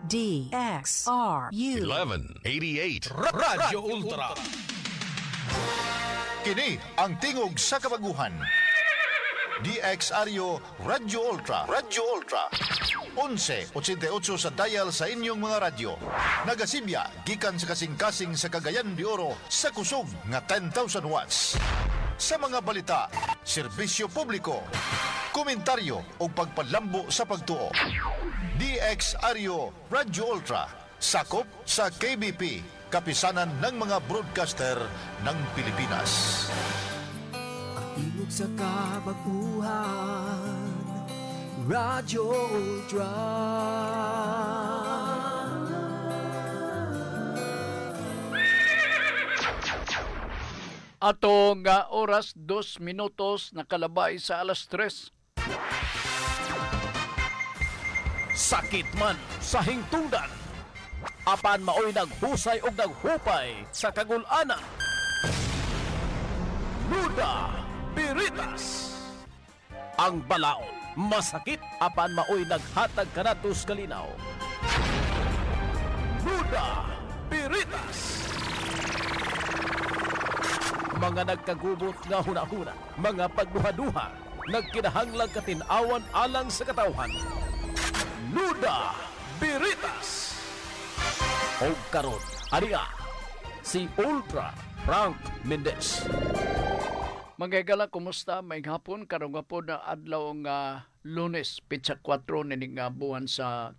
DXRU 1188 Radyo Ultra. Kini ang tingog sa kabaguhan. DXRU Radyo Ultra. Radyo Ultra. 1188 sa dial sa inyong mga radyo. Nagasibya gikan sa kasing-kasing sa Cagayan de Oro sa kusog nga 10,000 watts. Sa mga balita, serbisyo publiko, komentaryo o pagpalambo sa pagtuo. DXRU Radyo Ultra, sakop sa KBP, kapisanan ng mga broadcaster ng Pilipinas. Tingog sa kabaguhan, Radyo Ultra. Atong oras 2 minutos nakalabay sa alas 3. Sakit man sa hingtungdan. Apan maoy naghusay og naghupay sa kagul-ana. Nuda Biritas. Ang balaod masakit apan maoy naghatag kanatos kalinaw. Nuda Biritas. Mga nagkagubot nga huna-huna, mga pagduha-duha, nagkinahanglang katinawan alang sa katawhan. Nuda Biritas. O karon, ariya, si Ultra Frank Mendez. Magagala, kumusta? May hapon, karong hapon na adlaw nga Lunes, pitsa 4 nining buwan sa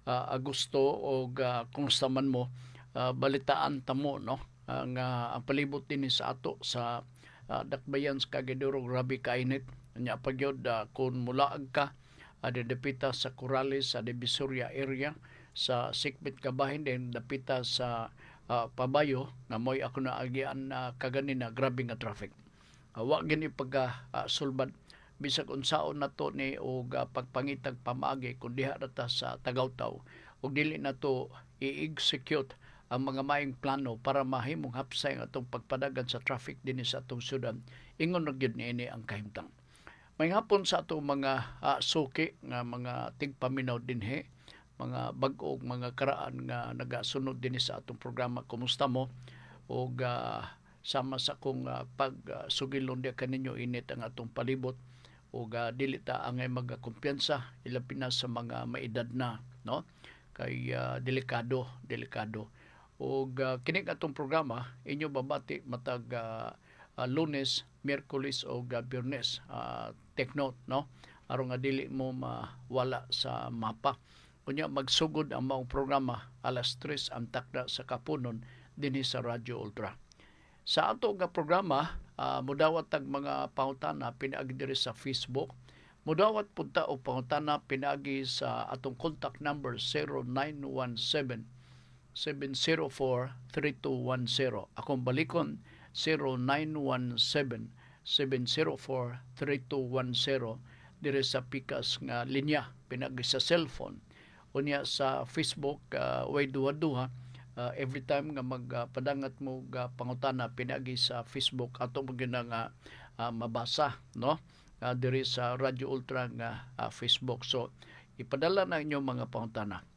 Agosto o kumusta man mo, balitaan tamo, no? Ang palibot din sa ato sa dakbayan sa Cagayan, grabe kainit. Nya pagyod kung mulaag ka dapita sa Corrales sa Divisoria area sa Sikbit kabahin din dapita sa Pabayo nga moy ako na agian kaganina grabe nga traffic. Wa gini pagka sulbad bisag unsaon nato ni og pagpangitag pamaagi kun diha data sa Tagawtaw ug dili nato i-execute ang mga maayong plano para mahimong hapsay ang atong pagpadagan sa traffic din sa atong syudad. Ingon na gyud niini ang kahimtang. May hapon sa atong mga suki nga mga tigpaminaw dinhi, mga bag-og mga karaan nga nagasunod din sa atong programa. Kumusta mo? O sama sa kong pagsugilon di kaninyo init ang atong palibot o dili ta angay magkumpiyansa ilabi na sa mga maedad na, no? Kay delikado. O kining atong programa inyo babati matag Lunes, Miyerkules o Biyernes. Take note, no? Aron nga dili mo mawala sa mapa. Kunya magsugod ang maong programa alas 3 ang takda sa kapunon dinhi sa Radyo Ultra. Sa ato nga programa, mudawat tag mga pangutana pinaagi diri sa Facebook. Mudawat punta o pangutana pinaagi sa atong contact number 0917 704-3210. Akong balikon 0917-704-3210 dire sa pikas nga linya pinagi sa cellphone. Unya sa Facebook way duha-duha every time nga magpadangat mo pangutana pinagi sa Facebook ato mo nga mabasa, no? Dire sa Radyo Ultra nga Facebook. So ipadala na inyo mga pangutana.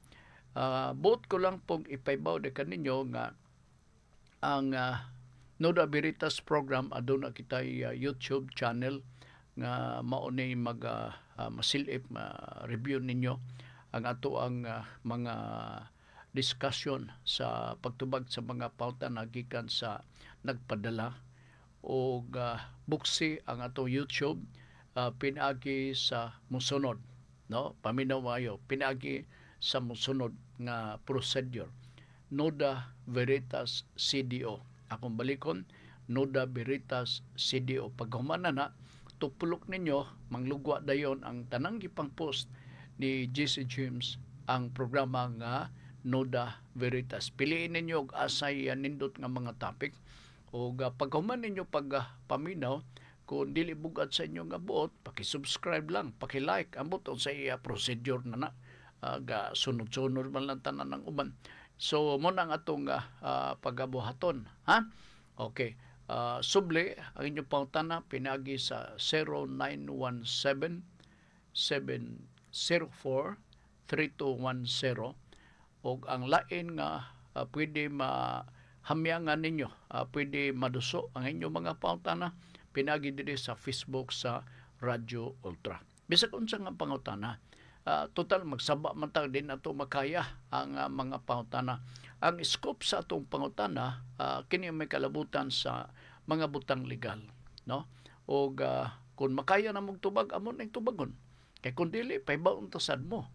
Buot ko lang pong ipaibaw de kaninyo nga ang Nuda Biritas program aduna kitay YouTube channel nga mao ni masilip review ninyo ang ato ang mga discussion sa pagtubag sa mga pauta na gikan sa nagpadala o buksi ang ato YouTube pinagi sa musunod, no? Paminaw mayo pinagi sa musunod nga procedure. Nuda Veritas CDO. Akong balikon, Nuda Veritas CDO. Pag humana na, tupulok ninyo, manglugwa dayon ang tanang gipang post ni JC James ang programa nga Nuda Veritas. Piliin ninyo og asay nindot nga mga topic o pag human ninyo paminaw, kung dili bugat sa inyo nga buot, paki-subscribe lang, paki-like, ambot sa iya procedure na sunod-sunod man lang tanan ng uban. So mo nang atong pagabuhaton, ha? Okay. Subli ang inyong pangutana pinagi sa 0917 704-3210 o ang lain nga pwede mahamyangan ninyo, pwede maduso ang inyong mga pangutana, pinagi diri sa Facebook sa Radyo Ultra. Bisag unsa nga pangutana, total magsaba man tag din ato makaya ang mga pangutana. Ang scope sa atong pangutana kini may kalabutan sa mga butang legal, no? O kung makaya na mong tubag, amon ang tubagon. Kay kung dili paybaon to sad mo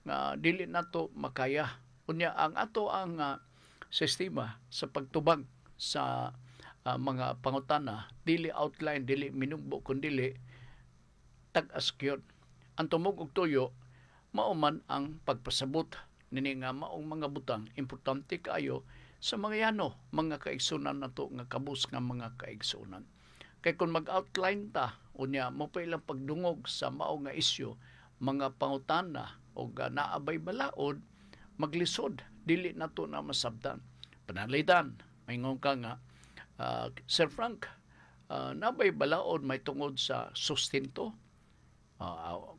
nga dili nato makaya. Unya ang ato ang sistema sa pagtubag sa mga pangutana, dili outline, dili minugbo, kundi tag-as gyud. Ang tumog og tuyo mao man ang pagpasabot nini nga maong mga butang importante kaayo sa mga yano, mga kaigsunan nato nga kabus nga mga kaigsunan. Kay kung mag-outline ta unya mo pa ilang pagdungog sa mao nga isyu, mga pangutana o naabay balaod, maglisod, dili nato na masabtan. Panalitan, maingon ka nga, Sir Frank, nabay balaod may tungod sa sustento.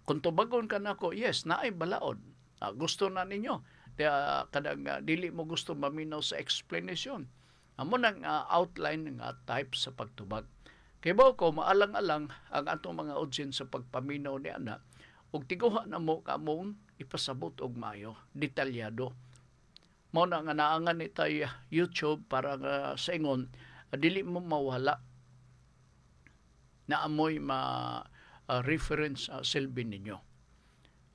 Kung tubagon ka na ko, yes, naay balaod. Gusto na ninyo. Kadang dili mo gusto maminaw sa explanation. Amo nang outline nga type sa pagtubag. Kaya ba ko, maalang-alang ang atong mga audience sa pagpaminaw ni Ana, ug tiguha na mo kamong ipasabot og maayo, detalyado. Mao na nga naangan ni tay YouTube para sa ingon, dili mo mawala na amoy reference silbi ninyo.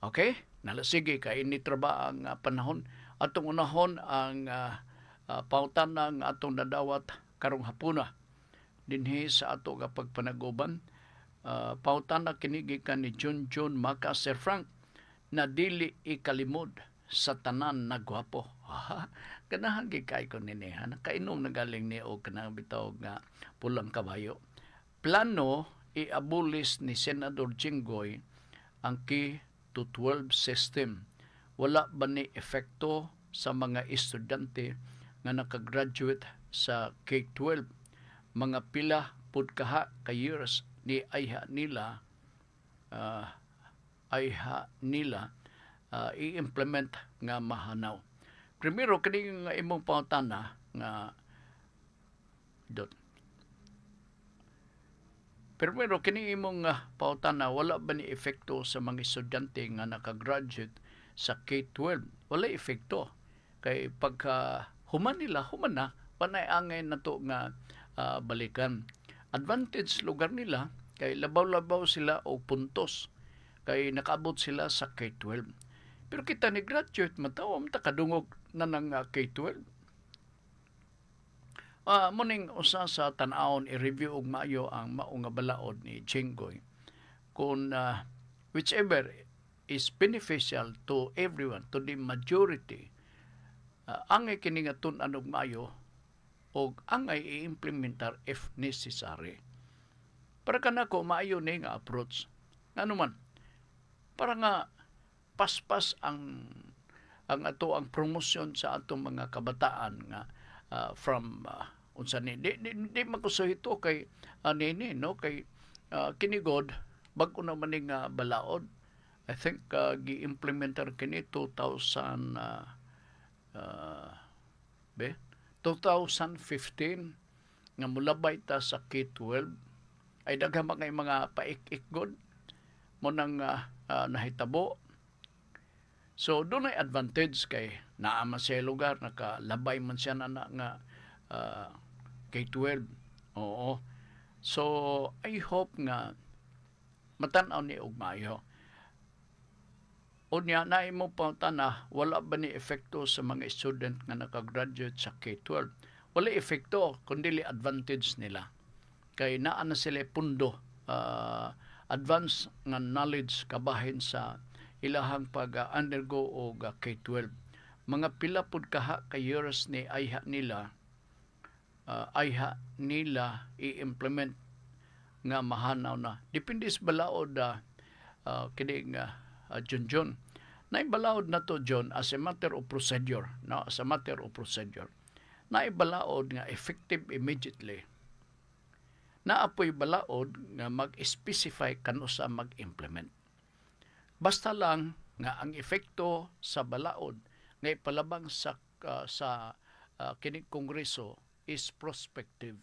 Okay? Nalasige kay ini traba ang panahon. Atong unahon ang pautana nga atong nadawat karong hapuna dinhi sa ato nga pagpanaguban. Pautana kini gikan ni John Maka, Sir Frank, na dili ikalimod sa tanan na gwapo. Ganahan gikay ko nini. Nakainom na galing ni o kanang bitaw nga pulang kabayo. Plano i-abolish ni Senador Jinggoy ang K-12 system. Wala ba ni epekto sa mga estudyante nga nakagraduate sa K-12? Mga pila pud kaha ka years ni ayha nila i-implement nga mahanaw. Primero kini nga imong pangutana nga Primero kini imong pangutana, wala ba ni epekto sa mga estudyante nga nakagraduate sa K-12? Wala epekto. Kay pagka human na panay angay nato nga balikan. Advantage lugar nila kay labaw-labaw sila og puntos kay nakaabot sila sa K-12. Pero kita ni graduate matawam ta kadungog na ng K-12. Muning usa sa tan-awon i-review og maayo ang mao nga balaod ni Jinggoy kung whichever is beneficial to everyone, to the majority, angay kini nga tun-an og maayo og angay i-implementar if necessary. Para kanako maayo ni nga approach. Ngano man, para nga paspas ang ato ang promosyon sa atong mga kabataan nga from unsa ni di makusuhito kay nini no kay kinigod bag-o na man ning balaod. I think gi-implementar kini 2015 nga mulabay ta sa K-12 ay daghang mga paik-ikgod mo nang nahitabo. So doon ay advantage kay naama sa lugar nakalabay man siya na nga K-12. Oo. So I hope nga matan-aw ni og maayo. Unya na imo pangutana, wala ba ni epekto sa mga student nga nakagraduate sa K-12? Wala epekto kundi advantage nila. Kay naa na sila pundo advance nga knowledge kabahin sa ilahang pag-undergo og K-12. Mga pila pud kaha ka years ni ayha nila i-implement nga mahanaw na. Depende sa balaod kini nga John. Naibalaod na to, John, as a matter of procedure. No? As a matter of procedure. Naibalaod nga effective immediately. Naapoy balaod nga mag-specify kano sa mag-implement. Basta lang nga ang epekto sa balaod nga ipalabang sa kining kongreso is prospective.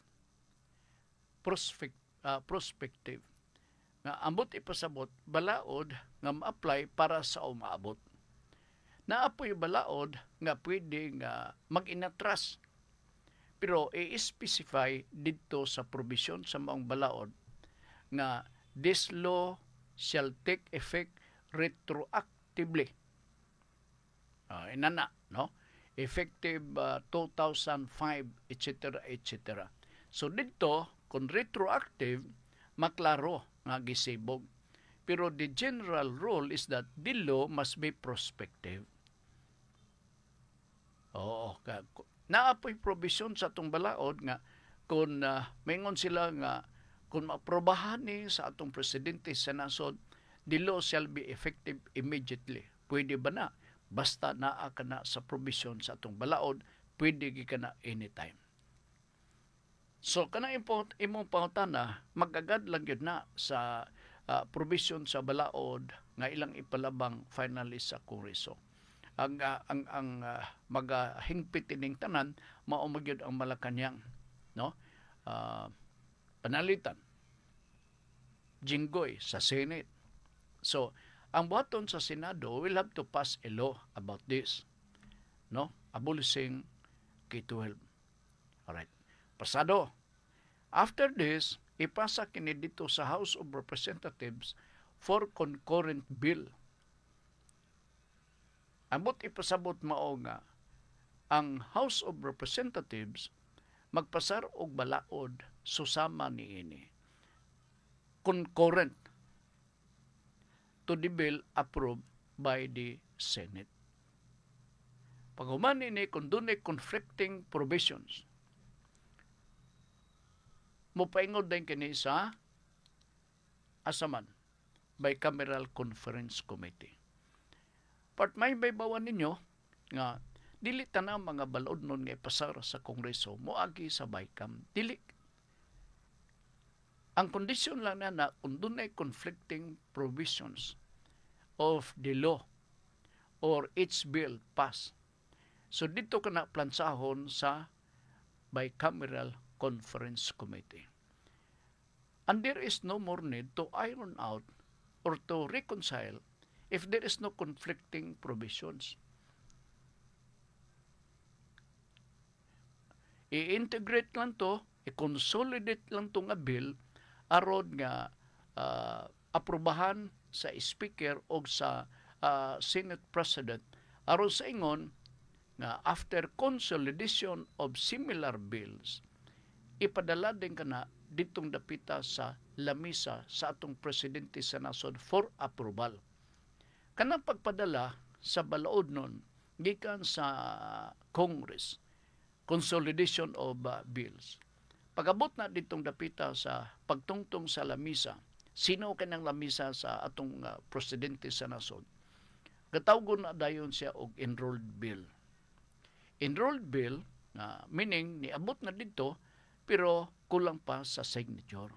Prospective. Nga ambot ipasabot balaod nga ma-apply para sa umaabot. Naapoy balaod nga pwede nga mag-inatras. Pero i-specify dito sa provision sa maong balaod nga this law shall take effect retroactively. Inana, no? Effective 2005, etc., etc. So dito, kung retroactive, maklaro nga gisibog. Pero the general rule is that the law must be prospective. Naapoy provision sa atong balaod nga kung maingon sila nga kung maaprobahan ni sa atong presidente sa nasod, the law shall be effective immediately. Pwede ba na? Basta naa ka na sa provision sa atong balaod, pwede ka na anytime. So, kana imong pangutana, mag-agad lang yun na sa provision sa balaod nga ilang ipalabang finally sa Kongreso. Ang maghingpit ining tanan, maumagyod ang Malacañang, no? Panalitan, Jinggoy sa Senate. So, ang buhaton sa Senado will have to pass a law about this, no? Abolishing K-12. Alright. Pasado. After this, ipasa kini dito sa House of Representatives for concurrent bill. Ambot ipasabot mao nga ang House of Representatives magpasar og balaod susama niini. Concurrent to the bill approved by the Senate. Paghuman ini kung dunay conflicting provisions, mopaingod din kini sa asaman bicameral conference committee. Part may baybawan ninyo nga dili tanang mga balod nun nga ipasar sa Kongreso moagi sa BICAM. Dili. Ang kondisyon lang na kung dunay conflicting provisions of the law or its bill pass. So dito ka na plansahon sa bicameral conference committee. And there is no more need to iron out or to reconcile if there is no conflicting provisions. I-integrate lang to, i-consolidate lang to nga bill aron nga aprobahan sa Speaker o sa Senate President aron sa ingon nga after consolidation of similar bills, ipadala din kana ditong dapita sa lamisa sa atong presidente sa nasod for approval. Kanang pagpadala sa balaod nun gikan sa Congress, consolidation of bills. Pag-abot na ditong dapita sa pagtungtong sa lamisa, sino kanang lamisa sa atong presidente sa nasod? Gatawgon na dayon siya og enrolled bill. Enrolled bill, meaning niabot na dito, pero kulang pa sa signature.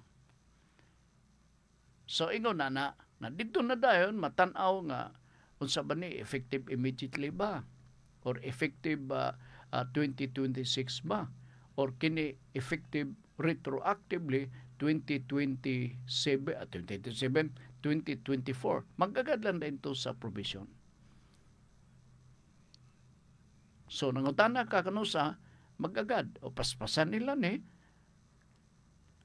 So, ingon na dito na dayon, matanaw nga, unsa ba ni, effective immediately ba? Or effective 2026 ba? Or kini effective retroactively 2027, 2024. Magagad lang din ito sa provision. So, nangutana ka kanusa, magagad o paspasan nila ni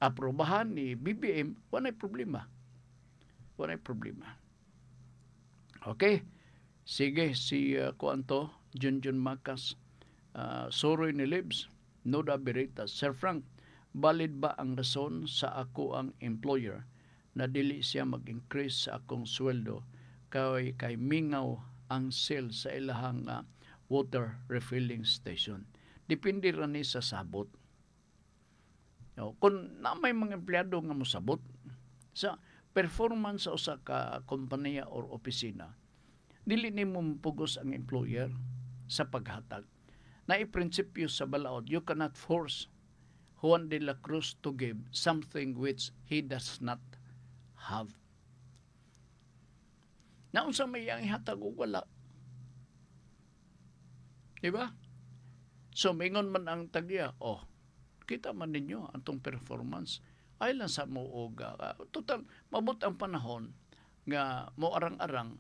aprobahan ni BBM, walay problema. Walay problema. Okay. Sige, si Kuanto, Junjun Macas, Soroy ni Libs, Noda Veritas. Sir Frank, valid ba ang rason sa ako ang employer na dili siya mag-increase sa akong sweldo kay mingaw ang sale sa ilahang water refilling station? Depende rin ni sa sabot. Kung na may mga empleyado nga mosabot sa performance sa usa ka kompanya or opisina, dili nimo mapugos ang employer sa paghatag. Na iprinsipyo sa balaod, you cannot force Juan de la Cruz to give something which he does not have. Naunsa may ang ihatag o wala. Di ba? So, mingon man ang tagya, kita man ninyo atong performance. Ay lang sa mo total, mabot ang panahon nga mo arang-arang,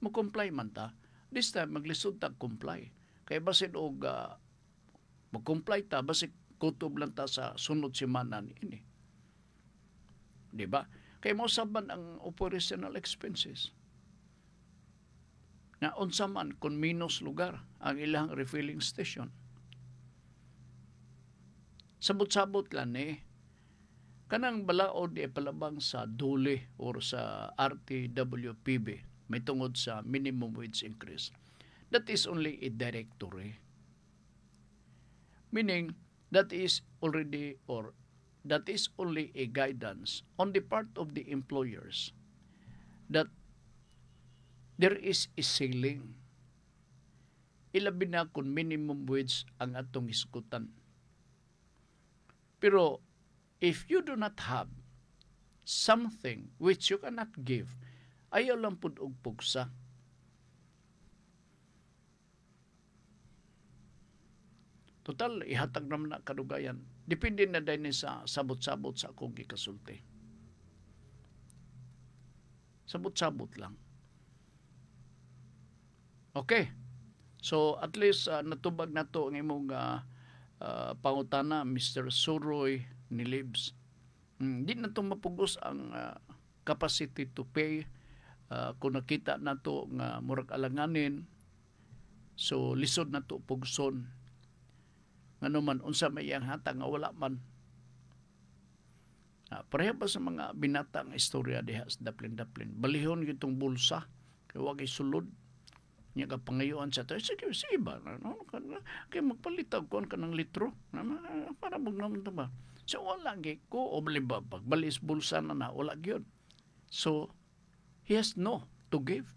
mo comply man ta. This time, maglisod ta comply. Kaya basin mag-comply ta, basin kutob lang ta sa sunod semana ini. Di ba? Kaya mo saban ang operational expenses. Na unsa man kung minus lugar ang ilang refilling station. Sabot-sabot lang kanang balaod palabang sa DOLE or sa RTWPB may tungod sa minimum wage increase. That is only a directory. Meaning, that is already or that is only a guidance on the part of the employers that there is a ceiling. Ilabi na kung minimum wage ang atong iskutan. Pero, if you do not have something which you cannot give, ayaw lang pud og pugsa. Total, ihatag naman na kadugayan. Depende na din sa sabot-sabot sa akong gikasulti. Sabot-sabot lang. Okay. So, at least natubag na to ang imong pangutana, Mr. Suroy Nilibs. Di na to mapugos ang capacity to pay. Kung nakita na to nga murag alanganin, so lisod na to pugson. Ano man, unsa may iyang hatang nga wala man. Pareha pa sa mga binata nga istorya diha sa daplin-daplin. Balihon itong bulsa, kaya wag isulod. Niya ka pangayuan sa tayo, sige ba? Kaya magpalitaw ko ka ng litro. Para bug naman ito ba? So wala ko, o ba, pagbalis bulsa na wala yun. So, he has no to give.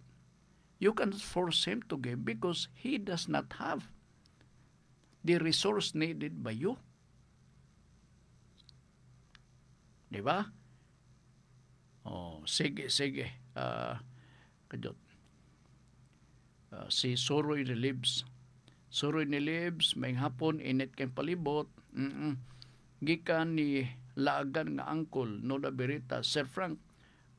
You cannot force him to give because he does not have the resource needed by you. Di ba? Sige. Kadot. Si Suroy Nilibs. Suroy Nilibs, may hapon, init kayong palibot. Gikan ni laagan nga angkol, Noda Berita, Sir Frank,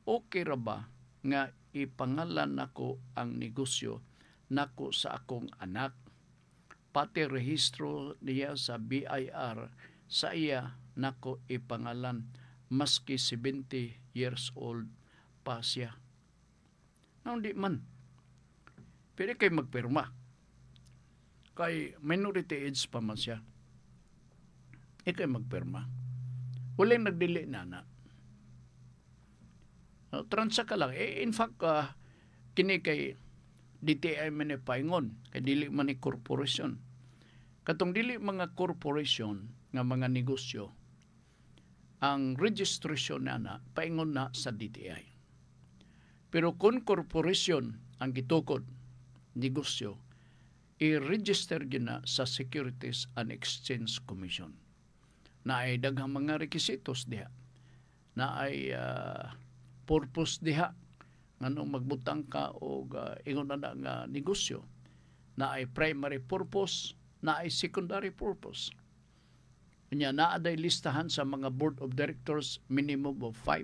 okay ra ba nga ipangalan nako ang negosyo nako sa akong anak? Pati rehistro niya sa BIR sa iya nako ipangalan maski 70 years old pa siya. Hindi man. Pwede kayo magpirma. Kay minority age pa man siya. Ikay magpirma. Walang nagdili na. Transa ka lang. In fact, kini kay DTI man paingon. Kay dili man ni korporasyon. Katong dili mga korporasyon nga mga negosyo, ang registration na paingon na sa DTI. Pero kung korporasyon ang gitukod, negosyo, i-register yun na sa Securities and Exchange Commission. Na ay daghang mga requisitos diha. Na ay purpose diha. Nganong magbutang ka o ingon na nga negosyo. Na ay primary purpose, na ay secondary purpose. Kanya na aday listahan sa mga board of directors minimum of 5.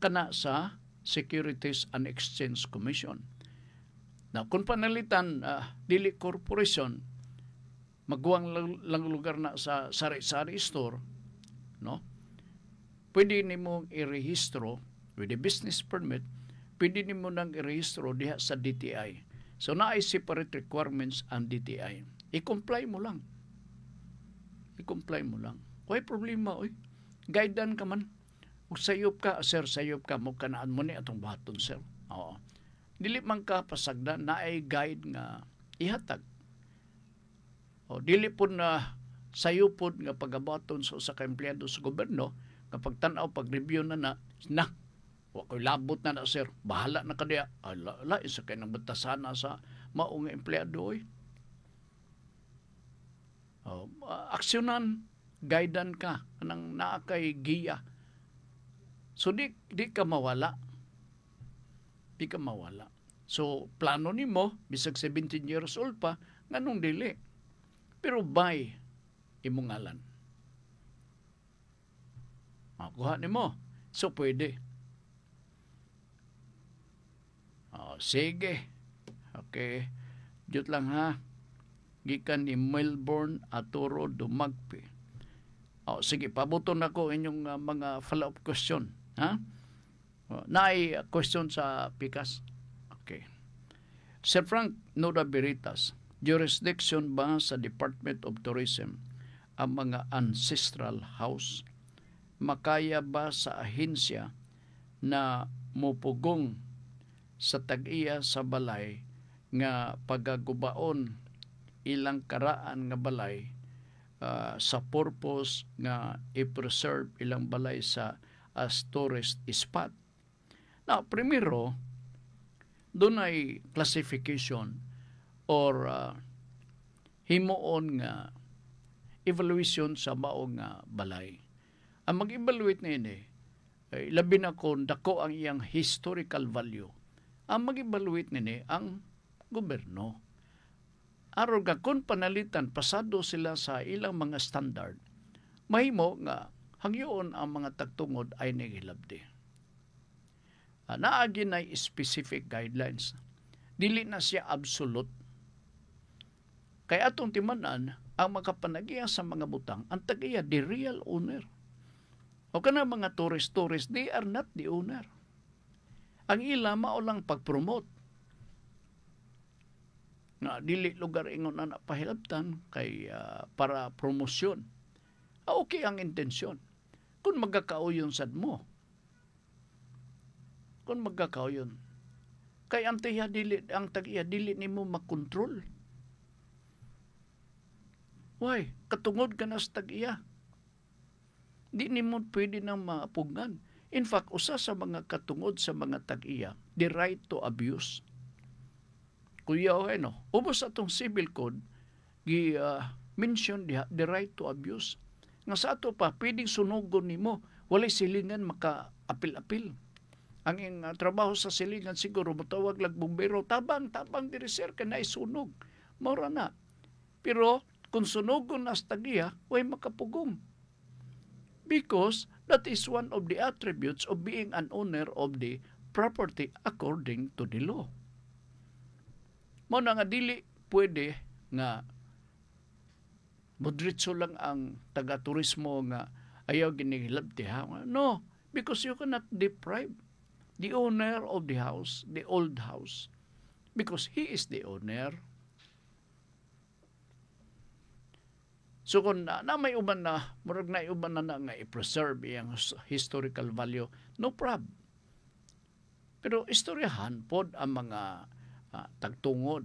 Kana sa Securities and Exchange Commission. Na kung panalitan dili corporation, magwang lang lugar na sa sari-sari store, no? Pwede nimo i-rehistro with a business permit, pwede nimo nang i-rehistro diha sa DTI. So naay separate requirements ang DTI. I-comply mo lang. Kuhay problema, oy. Guidean ka man. Ug sayop ka, sir, sayop ka, mo kanaan mo ni atong baton, sir. Oo. Dili man ka pasagda na ay guide nga ihatag. Dili po na sayupod nga pagabaton sa ka empleyado sa gobyerno kapag tanaw pag-review na wa koy labot na sir, bahala na kadiya. Ala isa kay nang batasana sa maong empleyado oy. Aksyonan, guidean ka kanang naa kay giya. So di ka mawala. So, plano nimo bisag 17 years old pa, nganong dili. Pero by imong ngalan. Kuha nimo. So, pwede. Sige. Okay. Diyot lang ha. Gikan ni Melbourne Aturo Dumagpi. Sige, pabuton ako inyong mga follow-up question. Ha? Naay question sa Pikas. Okay. Sir Frank Noda Beritas, jurisdiction ba sa Department of Tourism ang mga ancestral house? Makaya ba sa ahensya na mupugong sa tag-iya sa balay nga pagagubaon ilang karaan nga balay sa purpose nga i-preserve ilang balay sa as tourist spot? Now, primero, doon ay classification or himuon nga evaluation sa maong nga balay. Ang mag-evaluate na ini, labi na kung dako ang iyang historical value. Ang mag-evaluate nini ang gobyerno. Aron nga kung panalitan, pasado sila sa ilang mga standard, mahimo nga hangyoon ang mga tagtungod ay nagilabdi. Naagi na specific guidelines. Dili na siya absolute. Kaya atong timanan, ang makapanagiya sa mga butang, ang tag-iya, the real owner. O kana mga tourist, they are not the owner. Ang ila mao lang pag-promote. Na dili lugar ingon na pahilabtan kay para promosyon. Okay ang intensyon. Kung magkakauyon sad mo. Kung magkakauyon. Kay ang tag-iya dili nimo makontrol. Why? Katungod ka na sa tag-iya. Di nimo pwede nang maapugan. In fact, usa sa mga katungod sa mga tag-iya, the right to abuse. Kuya o ubos atong civil code, mention the right to abuse. Nga sa ato pa, pwedeng sunugon nimo, walay silingan maka-apil-apil. Ang trabaho sa silingan siguro, matawag lang bumbero, tabang diri sir, ka na isunog. Maura na. Pero, kung sunugon na sa tag-iya, way makapugong. Because that is one of the attributes of being an owner of the property according to the law. Mo na nga dili pwede nga modritso lang ang taga-turismo nga ayaw ginihilabti ha. No, because you cannot deprive the owner of the house, the old house, because he is the owner. So kung na may uban na, murag na uban na nga i-preserve yung historical value, no problem. Pero istoryahan pod ang mga tagtungod.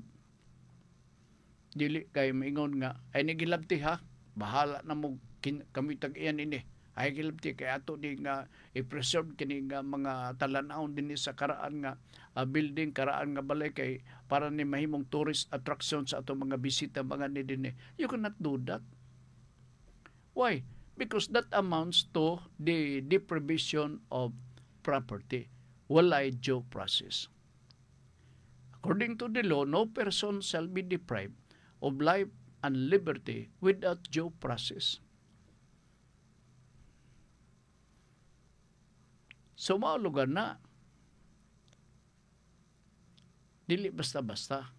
Dili kay maingon nga, ay nagilabti ha, bahala na mo kami tag-iyan ini. Ay gilabti kay ato di nga i-preserve kini nga mga talan-aon din sa karaan nga building, karaan nga balay kay para ni mahimong tourist attraction sa ato mga bisita mga ni dinhi. You cannot do that. Why? Because that amounts to the deprivation of property. Walay due process. According to the law, no person shall be deprived of life and liberty without due process. So, mao lugar na. Dili basta-basta.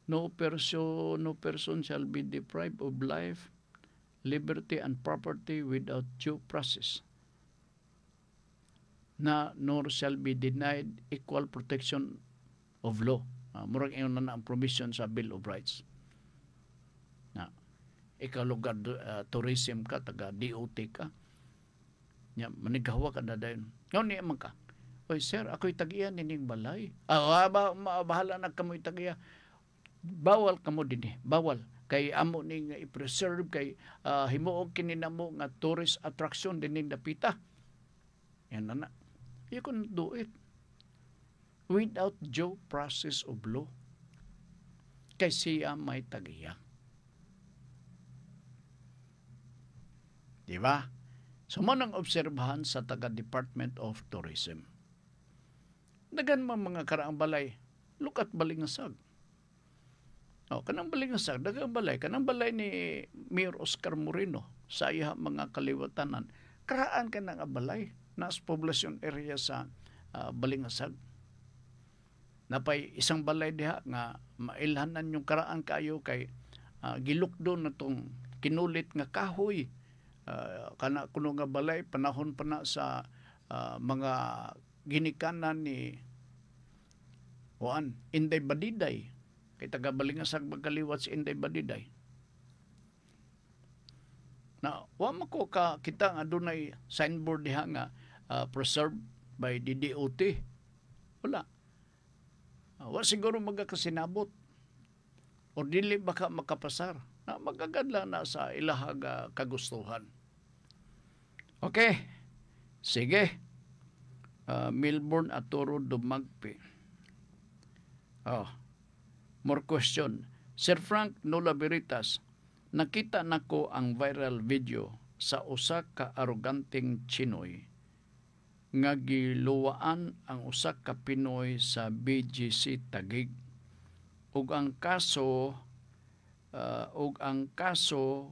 No person shall be deprived of life, liberty, and property without due process. Nor shall be denied equal protection of law. Murag ingon na ang provision sa Bill of Rights. Ikaw lugar tourism ka, taga DOT ka. Manigawa ka na dayon. Ngayon niya man ka. Oy sir, ako'y tag-iyan nining balay. Bahala na kamo'y tag-iya. Bawal kamo din bawal. Kay amo ning i-preserve, kay himuog kini namo nga tourist attraction dining dapita. Yan na. You can do it without due process of law. Kay siya may tag-iya. Diba? So, manang obserbahan sa taga-Department of Tourism. Dagan man mga karaang balay, look at Balingasag. Kanang Balingasag, dagang balay. Kanang balay ni Mayor Oscar Moreno sa iya mga kaliwatanan. Karaan ka ng balay na sa poblasyon area sa Balingasag. Napay isang balay diha nga mailhanan yung karaan kayo kay gilukdo na tong kinulit nga kahoy. Kana kuno nga balay panahon pa na sa mga ginikanan ni Inday Badiday. Kay taga Balingasag magkaliwat si Inday Badiday. Na wa man ko ka kita nga dunay signboard diha nga preserved by DDOT. Wala. Wa siguro magakasinabot o dili baka makapasar na magagadla na sa ilahag kagustuhan. Okay. Sige. Melbourne Aturo Dumagpi. More question. Sir Frank Nola Veritas, nakita nako ang viral video sa usa ka aroganteng Chinoy nga giluwaan ang usa ka Pinoy sa BGC Taguig. Ug ang kaso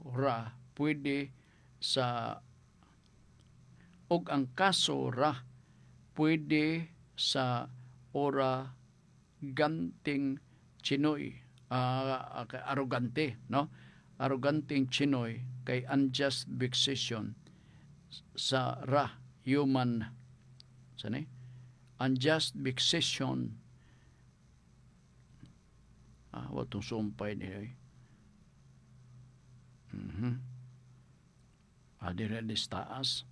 ra pwede sa ora ganting Chinoy, arrogante, no? Arroganting Chinoy kay unjust vexation sa human unjust vexation watong sumpay niya dire listaas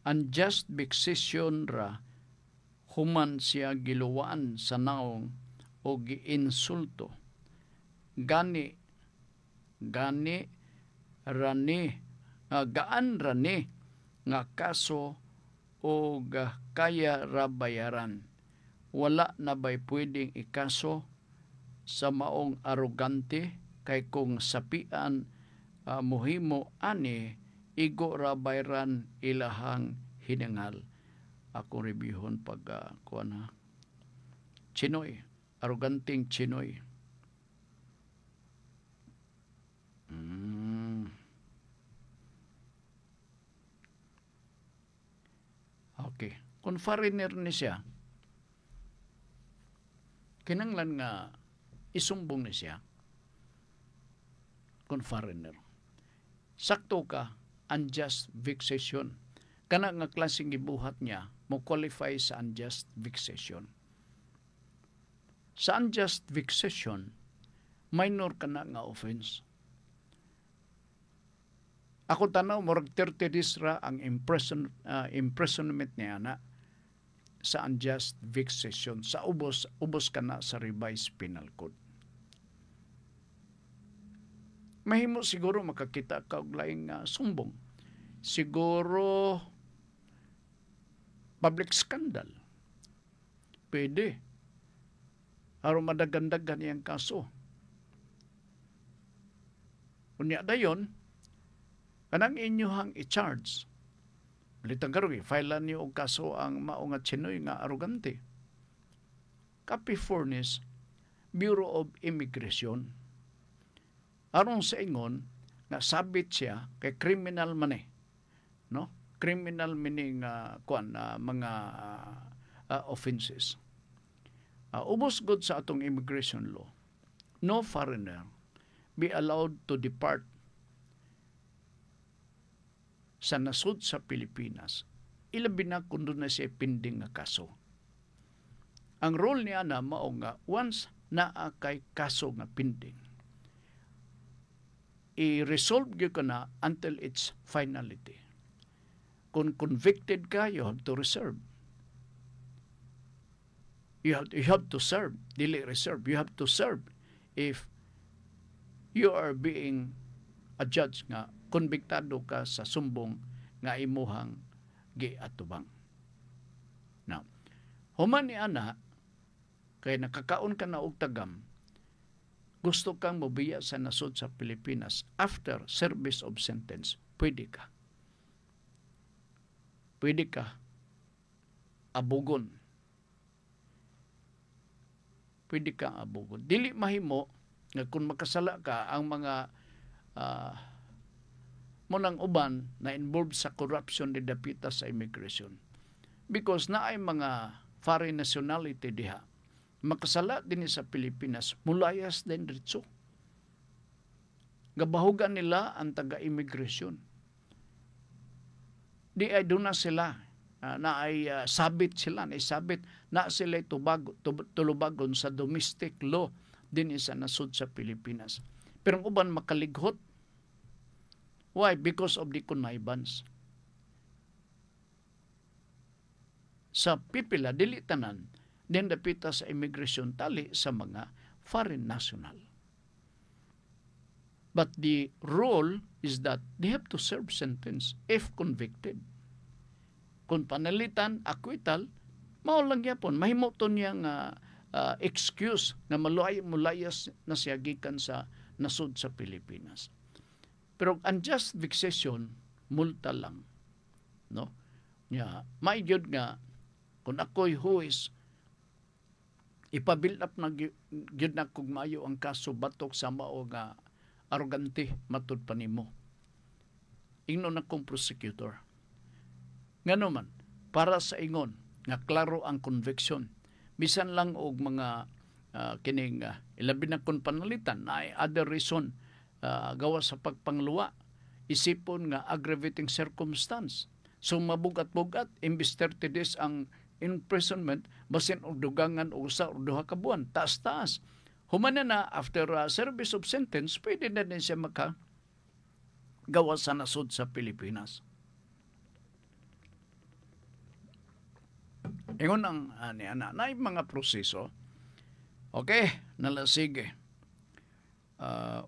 unjust vexation ra human siya giluwaan sa naong o giinsulto gaan rani nga kaso o kaya ra bayaran. Wala na ba'y pwedeng ikaso sa maong arogante kay kung sapian muhimo ani igo ra bayaran ilahang hinangal. Ako reviewon pag Chinoy, aroganteng Chinoy. Okay. Kung foreigner ni siya, kinanglan nga isumbong ni siya. Kung foreigner. Sakto ka, unjust vexation. Kana nga klaseng gibuhat niya, mo qualify sa unjust vexation. Sa unjust vexation, minor ka na nga offense. Ako tanaw, morag 30 days ra ang imprisonment niya na sa unjust vexation. Sa ubos ka na sa revised penal code. Mahimo siguro makakita ka og laing sumbong. Siguro public scandal. Pwede. Aron madagandagan iyang kaso. Unya dayon, kanang inyuhang i-charge. Balitang karon file niyo og kaso ang mao nga Chinoy nga arogante. Copy furnish Bureau of Immigration. Aron sa ingon nga sabit siya kay criminal man no? Criminal meaning mga offenses. Ubos gud sa atong immigration law. No foreigner be allowed to depart sa nasud sa Pilipinas. Ilabi na kung doon na siya pending nga kaso. Ang role niya na mao nga once naa kay kaso nga pending, i-resolve gyud ka na until its finality. Kung convicted ka, you have to reserve. You have to serve, dili reserve. You have to serve if you are being adjudged nga konbiktado ka sa sumbong nga imuhang giatubang. Now, human ni ana kay nakakaon ka na og tagam, gusto kang mobiya sa nasod sa Pilipinas after service of sentence, pwede ka. Pwede ka abugon pwede kang abugod. Dili mahimo nga kung makasala ka ang mga munang uban na involved sa corruption ni dapita sa immigration. Because na ay mga foreign nationality diha. Makasala din sa Pilipinas, mulayas din dito. Gabahugan nila ang taga-immigration. Di ay doon na sila, na ay sabit sila, na sila tulubagon sa domestic law din sa nasud sa Pilipinas. Pero ang uban makalighot. Why? Because of the connivance. Sa pipila, dili tanan, din dapita sa immigration tali sa mga foreign national. But the rule is that they have to serve sentence if convicted. Kung panalitan, acquittal, mao lang yapon. Mahimo to niyang excuse na mulayas na siya gikan sa nasud sa Pilipinas. Pero unjust vexation, multa lang. No? May gyud nga, kung ako'y huwis, ipabuild up na gyud na kung maayo ang kaso batok sa mao nga arrogante matud pa nimo. Ingnon akong prosecutor. Ngano man, para sa ingon, nga klaro ang conviction, bisan lang og mga kining ilabi na kung panalitan na ay other reason gawa sa pagpangluwa, isipon nga aggravating circumstance. So mabugat-bugat, imbis 30 days ang imprisonment, basin og dugangan o usa o duha ka buwan, taas-taas. Humana na, after service of sentence, pwede na din siya gawa sa nasud sa Pilipinas. Ingon ang na mga proseso. Okay, nalasige.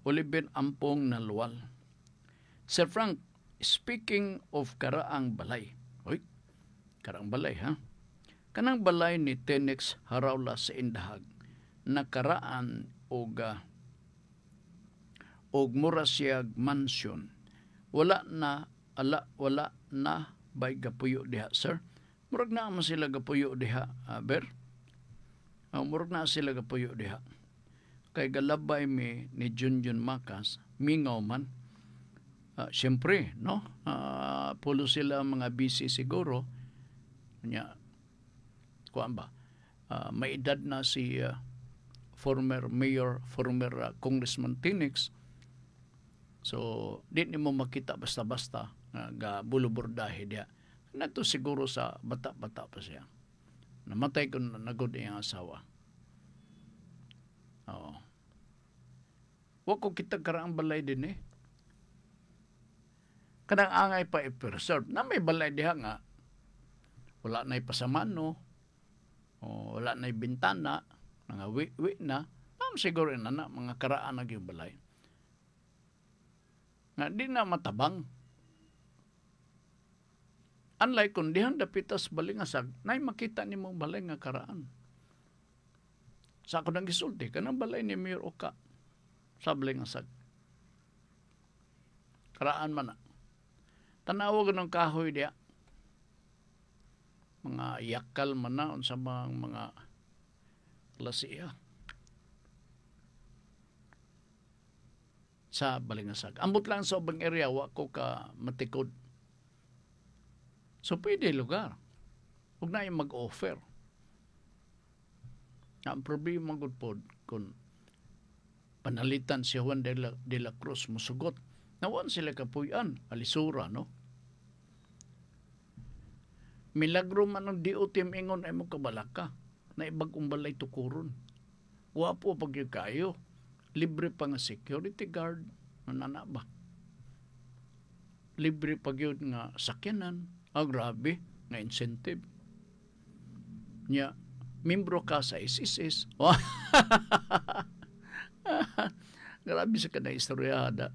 Ulibin ampong naluwal. Sir Frank, speaking of karaang balay. Oy, karaang balay ha? Kanang balay ni Tenex Harawla sa Indahag na karaan og Murasiag Mansion. Wala na bay gapuyo diha, sir. Murag na man sila gapuyo diha, ber. Murag na sila gapuyo diha. Kay galabay ni Junjun Makas, mingaw man. Siyempre, no? Pulo sila mga busy siguro. Kuan ba? May edad na si former mayor, former congressman Tinex. So, di mo makita basta-basta ga bulubordahe dia. Nato siguro sa bata-bata pa siya. Namatay ko na nagod iyang asawa. Oo. Wako kita karaang balay din eh. Kanang angay pa i-preserve. Na may balay diha nga. Wala na'y pasamano. O wala na'y bintana. Nga wi na. Siguro na mga karaan na yung balay. Nga di na matabang. Unlike kung dihan dapitas balingasag, na'y makita ni mong balay nga karaan. Sa ako nang gisulti, kanang balay ni Mayor Oka sa balingasag. Karaan man na. Tanawag ng kahoy diya. Mga yakal man na sa mga klasiya. Sa balingasag. Ambot lang sa ubang area, wako ka matikod. So, pwede lugar. Huwag na yung mag-offer. Ang problema good po, kung panalitan si Juan de la Cruz musugot, nawan sila kapuyan, alisura, no? Milagro man ang DOTM ingon ay mo kabalaka, na ibagong balay tukuron. Wapo pag yung kayo, libre pa nga security guard, nanana ba? Libre pag yun nga sakyanan, grabe, nga incentive. Nya, membro ka sa SSS. Grabe sa kanang istoryada.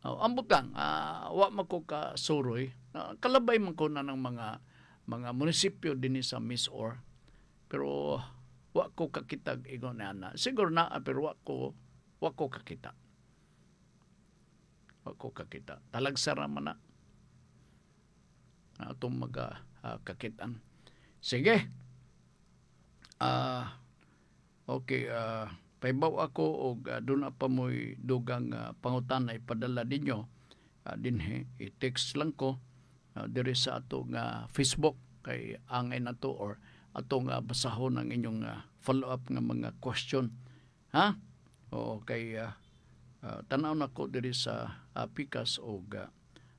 Ambot lang, wa mako ka suroy. Kalabay man ko na ng mga munisipyo din sa Miss-Or. Pero wa ko kakitag ingon na. Siguro na, pero wa ko kakita. Ako kakita. Talagsara man na. Itong kakitan. Sige. Ah, okay, paibaw ako og doon na pa mo'y dugang pangutan na ipadala ninyo. Dinhi, i-text lang ko diri sa ato nga Facebook kay angay na to or atong basahon ang inyong follow-up nga mga question. Ha? O kay tanaw na ko diri sa Pikas og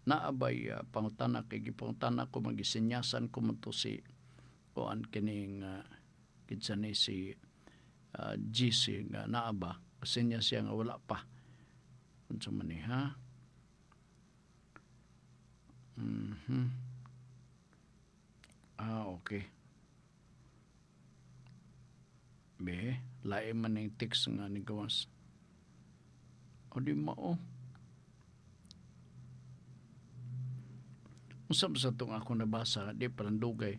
naabay pangutana kay gipangutana ko magisinyasan ko man to si kuan kining kinsa ni si GC nga naaba kasi niya siya nga wala pa unsa man ni ha. Okay. Be, lain man yung text nga ni gawas. O di mao. Usap sa itong ako nabasa, di palang dugay.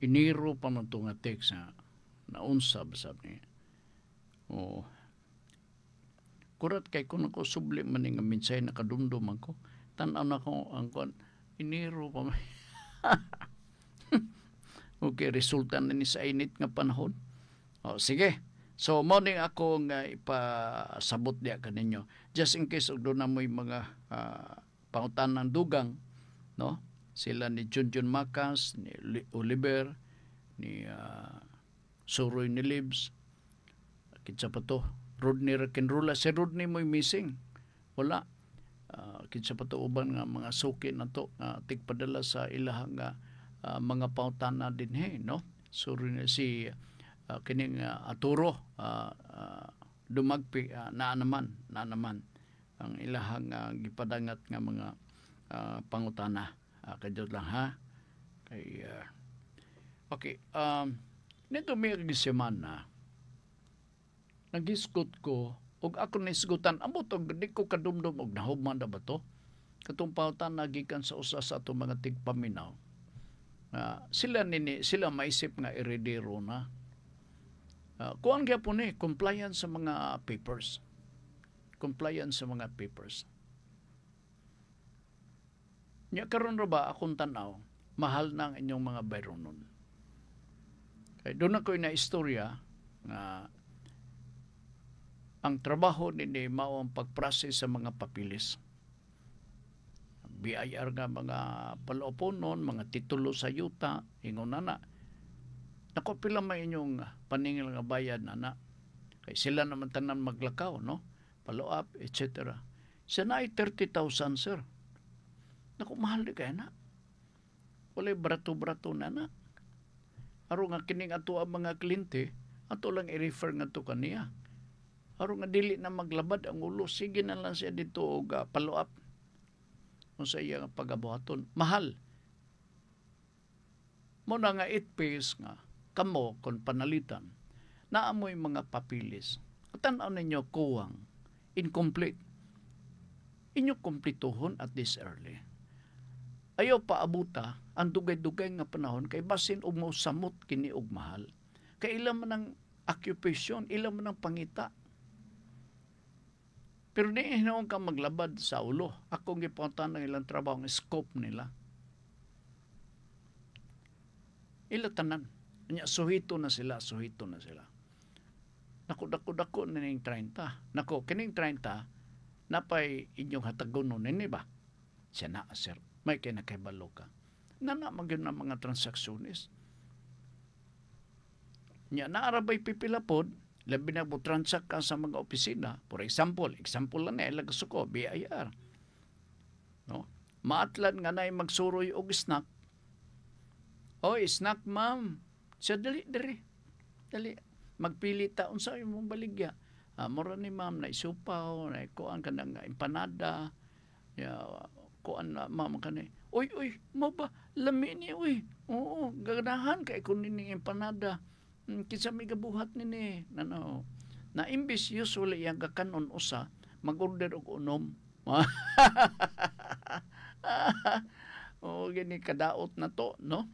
Iniro pa man itong text na naunsab, sabi niya. O, kurat kay kung ako subli man nga minsay nakadumdum ako, tanaw na ko ang kon, iniro pa man. Okay, resulta na ni sa init nga panahon. O, sige. So, morning ako nga ipasabot diya kaninyo. Just in case, doon na mo'y mga pangutan ng dugang, no? Sila ni Junjun Macas, ni Oliver, ni Suroy ni Libs, kitsa pa to, Rodney Rakenrula. Si Rodney mo'y missing. Wala. Kitsa pa to uban nga mga suki na to, tigpadala sa ilahang mga pautana din no. So si kining Aturo dumagpi na naman ang ilahang gipadangat nga mga pangutana kadto lang ha kay okay nito may semana nagisgot ko og ako nisgutan amot og di ko kadumdum og nahubman na ba to katong pautana gikan sa usa sa ato mga tigpaminaw. Sila maisip nga iredero na. Kuan gyapon compliance sa mga papers. Compliance sa mga papers. Nya karon ra ba akong tanaw, mahal na ang inyong mga bayron nun. Kay doon ako na istorya nga ang trabaho ni mao ang pagprocess sa mga papilis. BIR nga mga palooponon, mga titulo sa yuta, ingon na. Naku, pila may inyong paningil nga bayad na. Kay sila naman tanan maglakaw, no? Follow-up, etc. Siya na ay 30,000, sir. Naku, mahal di kaya na. Walay brato-brato na. Aro nga kining ato ang mga kliyente, ato lang i-refer nga to kaniya. Aro nga dili na maglabad ang ulo, sige na lang siya dito og follow-up. Kung sa iyang pagabuhaton. Mahal. Muna nga it pays nga kamo kon panalitan. Naamoy mga papilis. Tanaw ninyo kuwang. Incomplete. Inyo kumplituhon at this early. Ayaw paabuta ang dugay-dugay nga panahon kay basin og mosamot kini og mahal. Kay ilang man ang occupation, ilang man ang pangita. Pero di hinaon ka maglabad sa ulo. Akong gipuntahan ng ilang trabaho, ang scope nila. Ila tanan. Suhito na sila. Dako na ning 30. Nako, kining 30, napay inyong hatagonon nini ba? Siya na, sir. May kinakaibalo ka. Nagyon na mga transaksyunis. Nya, naarabay pipilapod, labi na mo transact ka sa mga opisina. For example lang na ilang gusto BIR. No? Maatlan nga na magsuroy og snack. Oy, snack ma'am. Siya dali. Magpili taon sa imong baligya. Mura ni ma'am na isupaw, na kuan ka ng empanada. Kuan na ma'am ka na. Uy, mo ba? Lami ni, uy. Oo, gaganahan kay kung nining empanada. Kinsa may gabuhat nini na imbis usually yung kakanon usa mag-order og unom. Gini kadaot na to, no?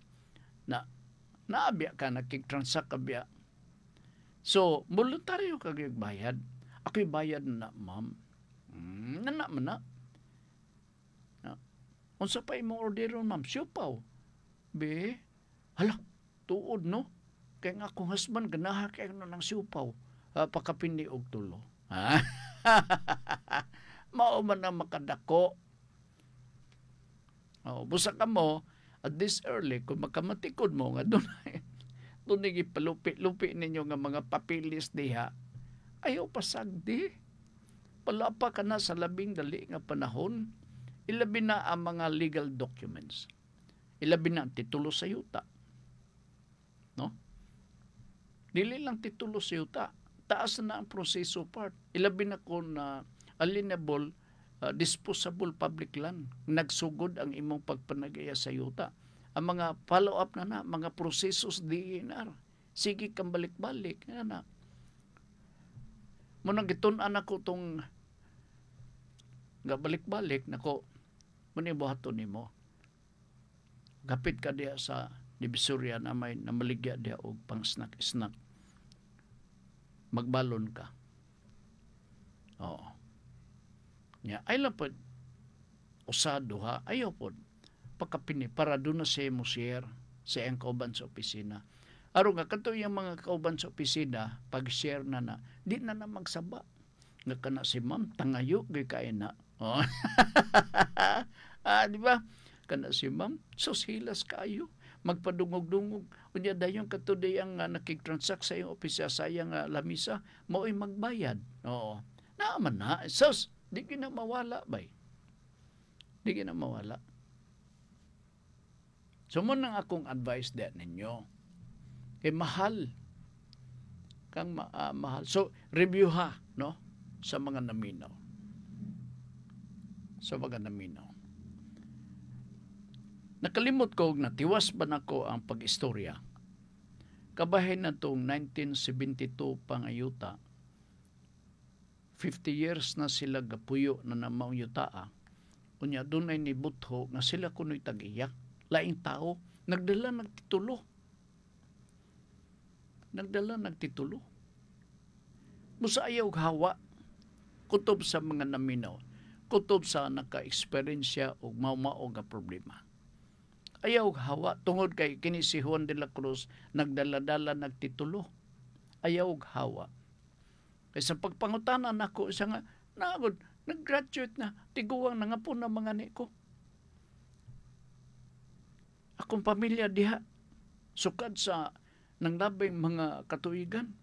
Naabya ka nakik-transact abya. So voluntaryo ka bayad. Ako'y bayad na, ma'am. Nana man na. Unsa pa imong orderon, ma'am? Siupaw. Be, hala, tuod, no? Kaya nga akong husband, ganaha kayo na ng siupaw, pakapindi og tulo. Ha? Mao man na makadako. Busa ka mo, at this early, kung makamatikod mo, nga doon ipalupi-lupi ninyo nga mga papilis diha, ayaw pasagdi. Palapa ka na sa labing dali nga panahon, ilabi na ang mga legal documents. Ilabi na ang titulo sa yuta. No? Dili lang titulo sa yuta. Taas na ang proseso part. Ilabi na kung alienable, disposable public land. Nagsugod ang imong pagpanagaya sa yuta. Ang mga follow-up na mga prosesos DNR. Sige kang balik-balik. Na. Munang gitun-an ako itong nga balik-balik, nako, manibuhato ni mo. Gapit ka diya sa Divisoria na may namaligya diya og pang snack-snack. Magbalon ka. Oo. Nya, ay lang po, usado ha, ayaw po, pagkapini, para doon na siya mo share sa iyang kauban sa opisina. Aron nga, kato yung mga kauban sa opisina, pag-share na, di na magsaba. Nga ka na si ma'am, tangayo, gay kain na. Oh. Di ba? Kana si ma'am, hilas kayo. Magpadungog-dungog. Unya dayon katuday ang nakikitransact sa iyong opisya sa iyang lamisa, mao'y magbayad. Oo. Naaman na. Di ka na mawala, bay. Di ka na mawala. So, muna akong advice din ninyo. Kay mahal. Kang mahal. So, review ha, no? Sa mga naminaw. Nakalimot ko na tiwas ba nako ang pag-istorya. Kabahin na itong 1972 pangayuta. 50 years na sila gapuyo na namang yutaa. Unya doon ay nibutho nga sila kuno'y tag-iyak. Laing tao, nagdala nagtitulo. Musa ayaw hawa. Kutob sa mga naminaw. Kutob sa naka-eksperyensya o mao nga problema. Ayaw hawa. Tungod kay kini si Juan de la Cruz, nagdala-dala nagtitulo. Ayaw hawa. Kaya sa pagpangutanan ako, isa nga, nag-graduate na, tiguang na nga po na mga niko. Akong pamilya diha, sukad sa nanglabing mga katuigan.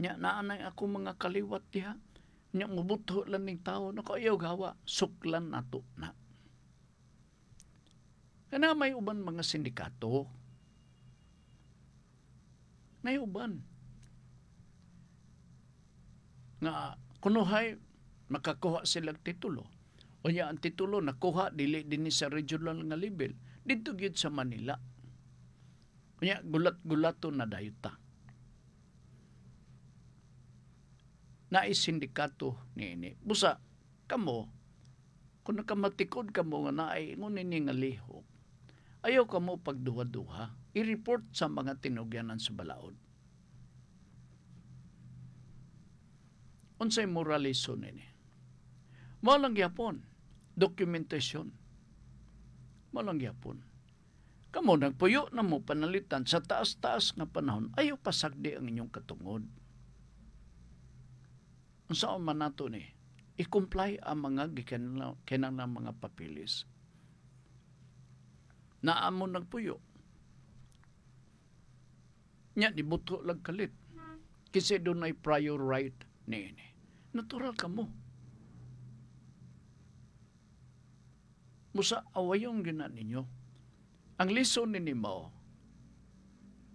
Nya naanay ako mga kaliwat diha. Nya mubutho lang ning tao, nakayaw gawa, suklan nato na. Kana may uban mga sindikato. May uban. Nga kunuhay makakuha silang titulo. O niya ang titulo nakuha dili din sa regional nga level. Dito gyud sa Manila. O niya gulat-gulato na dayuta. Sindikato niini. Busa kamo kung nakamatikod kamo nga naay ngunin ni nga lihok. Ayaw kamo pagduha-duha. I-report sa mga tinugyanan sa balaod. Unsay moralisyon nini? Mao lang gyapon dokumentasyon. Mao lang gyapon. Kamo nagpuyo na mo panalitan sa taas-taas nga panahon. Ayaw pasagdi ang inyong katungod. Unsa man nato ni? I-comply ang mga kinahanglan mga papilis. Naamo nagpuyo. Nya dibuto lag kalit. Kasi doon ay prior right ni. Natural ka mo. Musa awayong gina ninyo. Ang lison ni mo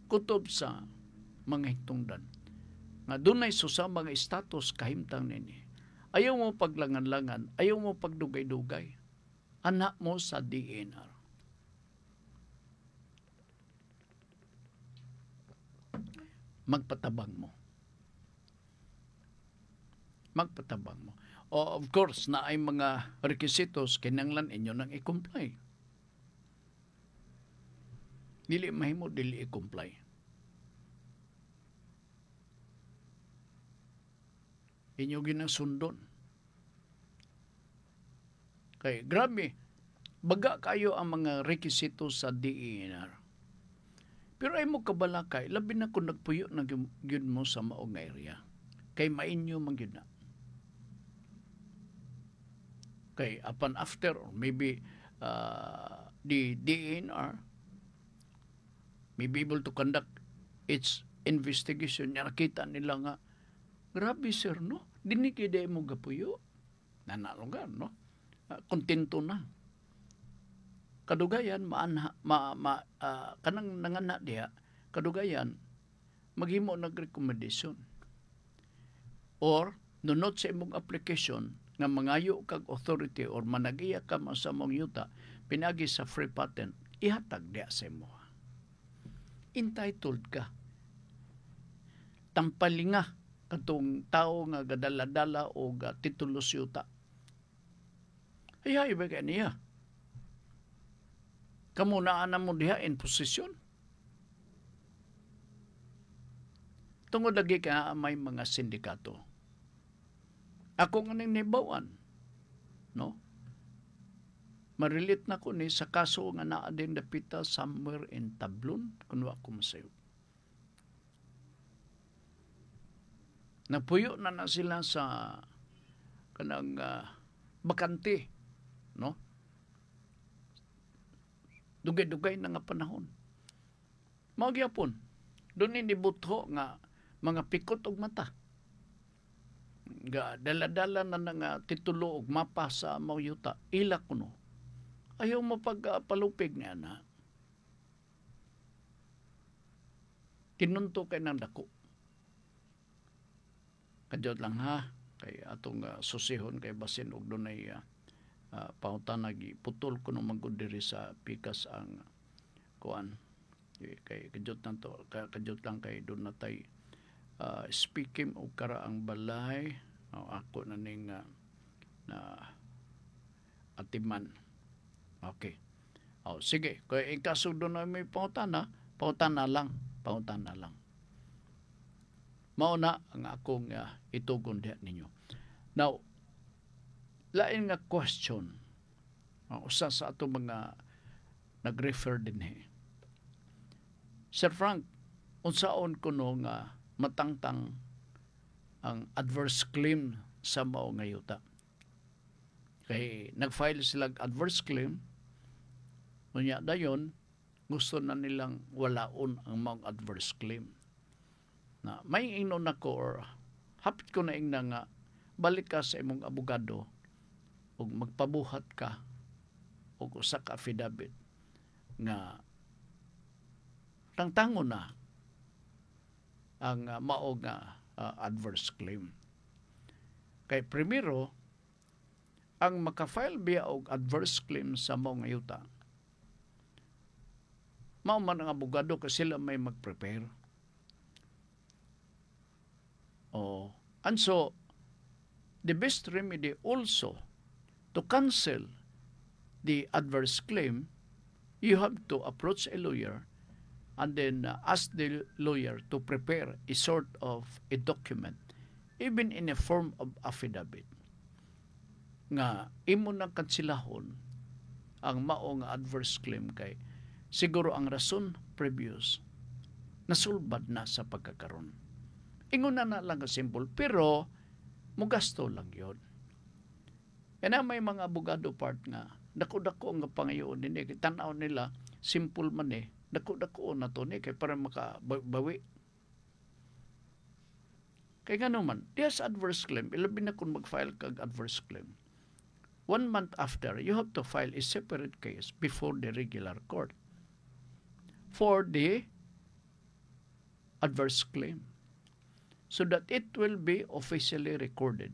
kutob sa mga hitungdan. Nga doon ay susa mga status kahimtang nini. Ayaw mo paglangan-langan, ayaw mo pagdugay-dugay. Anak mo sa DNR. Magpatabang mo. O of course, na ay mga requisitos kinanglan inyo nang i-comply. Dili mahimo, dili i-comply. Inyo ginasundon. Kay grabe, baga kayo ang mga rekisito sa DENR. Pero ay mo kabalakay, labi na kung nagpuyo na gyud mo sa maong area. Kay mainyo man gyud na. Kay upon after, or maybe the DENR may be able to conduct its investigation. Nakita nila nga, grabe sir, no? Dinikide mo gapuyo. Nanalungan, no? Kontento na. Kadugayan, kanang nangana diha, kadugayan, maghimo nag-recommendation. Or, nunot sa imong application, nga mangayo kag authority or managiya ka sa mong yuta, pinagi sa free patent, ihatag diha sa imo. Entitled ka. Tampalinga katong tao nga gadala-dala o titulos yuta. Ay, ba niya? Kamunaan na mo diha in posisyon. Tungod lagi ka may mga sindikato. Ako nga ning nibawan, no? Marilit na ko ni sa kaso nga naa din dapita somewhere in Tablon, kung wa ko masayo. Napuyo na sila sa kanang bakante, no? Dugay-dugay na nga panahon. Mao gyapon, doon inibutho nga mga pikot og mata. Nga dala-dala na nga titulo og mapa sa mauyuta, ila kuno. Ayaw mapagpalupig nga na. Tinunto kay nang dako. Kadyot lang ha, kay atong susihon kay basin og dunay pautanagi putol ko no magud diri sa pikas ang kuan kay kadyot lang to kadyot lang kay doon natay speaking og karaang balay ako na ning na atiman. Okay. Sige, kay kaso doon na may pautana lang. Mao na ang akong itugon diha ninyo. Now, lain nga question usa sa ato mga nag-refer din Sir Frank, unsaon kuno nga matangtang ang adverse claim sa mao nga yuta? Kay nag-file sila adverse claim, unya dayon gusto na nilang walaon ang mga adverse claim. Na may ingnon nako or hapit ko na ingna nga balik ka sa imong abogado ug magpabuhat ka og usa ka affidavit nga tangtangon na ang mao nga adverse claim. Kay primero, ang maka-file biya og adverse claim sa mao nga yuta, mao man ang abogado kasi sila may mag-prepare. And so, the best remedy also to cancel the adverse claim, you have to approach a lawyer and then ask the lawyer to prepare a sort of a document, even in a form of affidavit, nga imo na kansilahon ang mao nga adverse claim kay siguro ang rason previous nasulbad na sa pagkakaroon. Ingon na lang ka simple, pero mugasto lang yun. Kaya may mga abogado part nga, dako-dako nga pangayoon din tanaw nila, simple man dako-dako na to kay para makabawi. Kaya nga naman, there's adverse claim, ilabi na kung mag-file kag adverse claim. 1 month after, you have to file a separate case before the regular court for the adverse claim, so that it will be officially recorded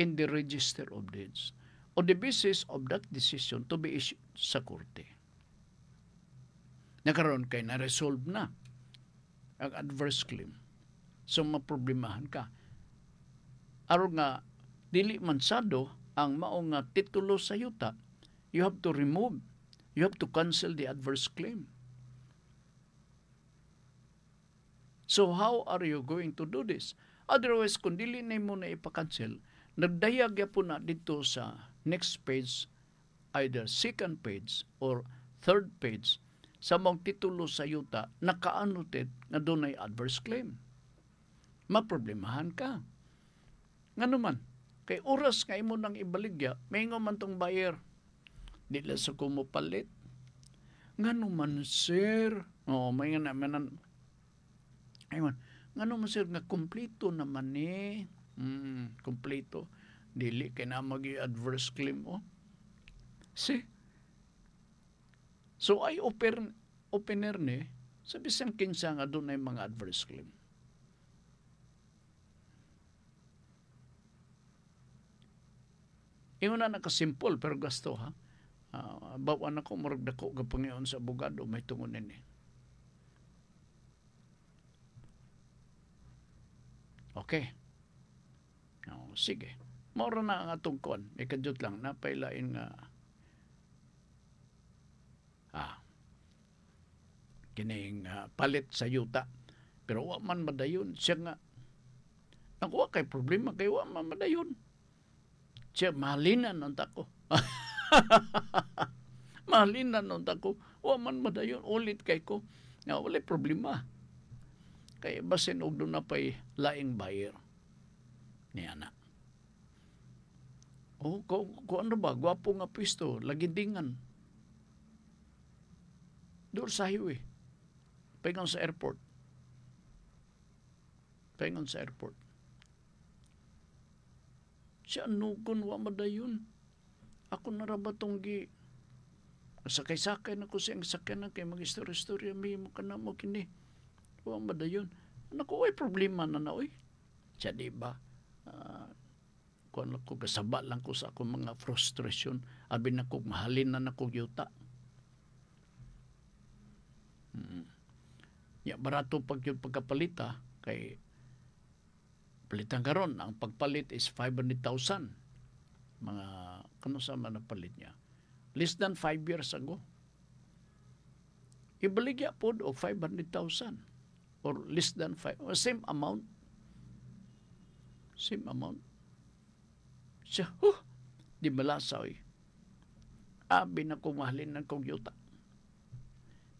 in the Register of Deeds on the basis of that decision to be issued sa korte. Nakaroon kay na-resolve na ang adverse claim. So, maproblemahan ka. Aron nga, dili mansado ang mao nga titulo sa yuta, you have to remove, you have to cancel the adverse claim. So how are you going to do this? Otherwise, kung dili na mo na ipakancel, nagdayag po na dito sa next page either second page or third page sa mong titulo sa yuta naka-annotate nga dunay adverse claim. Maproblemahan ka. Ngano man, kay oras nga imo nang ibaligya, maingon man tong buyer, dila sa kumupalit. Ngano man sir, may nga naman, ayun, ngano man sir, nga kompleto naman eh. Kompleto. Dili kay na magi-adverse claim See? So ay opener ni sa bisan kinsa nga doon ay mga adverse claim. Ingon na nakasimple pero gasto ha. Bawan ako murag dako gapangion sa abogado may tungod ni. Okay. Sige. Moro na ang atong kon. Ikadjut lang napailain nga kining palit sa yuta. Pero wa man madayon siya nga. Nakuha kay problema kay wa man madayon. Siya mahalinan ng tako. Mahalinan ng tako. Wa man madayon ulit kay ko. Nga wala problema. Kay basin og doon na pa'y laing buyer. Niya na. Kung ano ba? Gwapo nga pisto. Lagindingan. Doon sa highway. Paingon sa airport. Paingon sa airport. Siya nukon wa madayon. Ako narabatong sakay-sakay na ko siyang sakyan na kay mag-istorya-istorya may mo ka na mo kini. Wa madayon. Naku, ay problema na na, oy. Siya diba? Kung ako kasaba lang ko sa akong mga frustration, abin na kong mahalin na kong yuta. Barato pag yung pagkapalita, kay palitan karon ang pagpalit is 500,000. Mga, kano sa man palit niya? Less than 5 years ago. Ibaligya po o 500,000 or less than 5, or same amount. Same amount. Siya, di malasaw eh. Abi na kong mahalin ng kong yuta.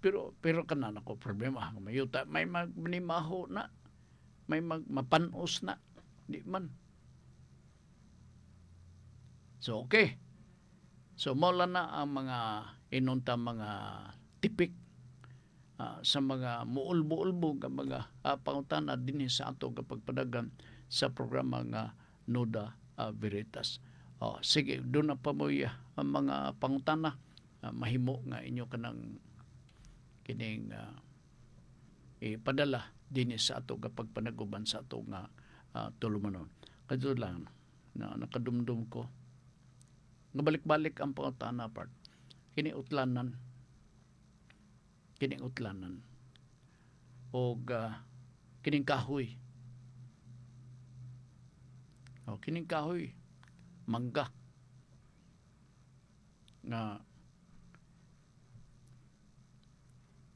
Pero kanan ako problema. May yuta, may manimaho na. May mapanos na. Di man. So, okay. So, mula na ang mga inunta mga tipik sa mga muulbo-ulbo ng mga pangutana din sa ato kapag padagan sa programa nga Nuda Veritas. Sige, doon na pa mo ang mga pangutana mahimo nga inyo kanang kining ipadala din sa ato kapag panaguban sa ato nga tulumanon. Kadto lang na nakadumdum ko nga balik-balik ang pangutana part. Kiniutlanan o kining kahoy. Kining kahoy mangga nga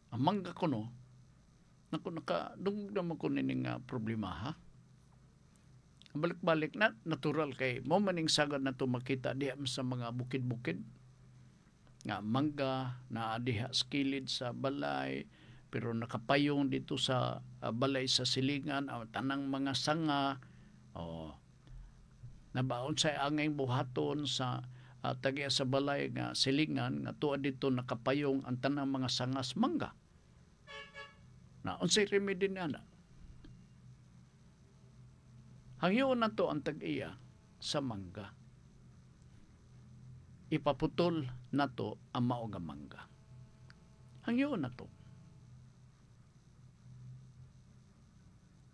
ang mangga ko no nakadungog naman ko nining problema ha. Balik-balik na natural kay mo maning sagad na to makita diha sa mga bukid-bukid nga mangga na diha sa kilid sa balay pero nakapayong dito sa balay sa silingan ang tanang mga sanga nabaon sa angay buhaton sa tagiya sa balay nga silingan nga tuwa dito nakapayong ang tanang mga sangas mangga na unsay remedy na hangyo na to ang tag-iya sa mangga. Ipaputol na to ang mao nga mangga. Hangyo na to.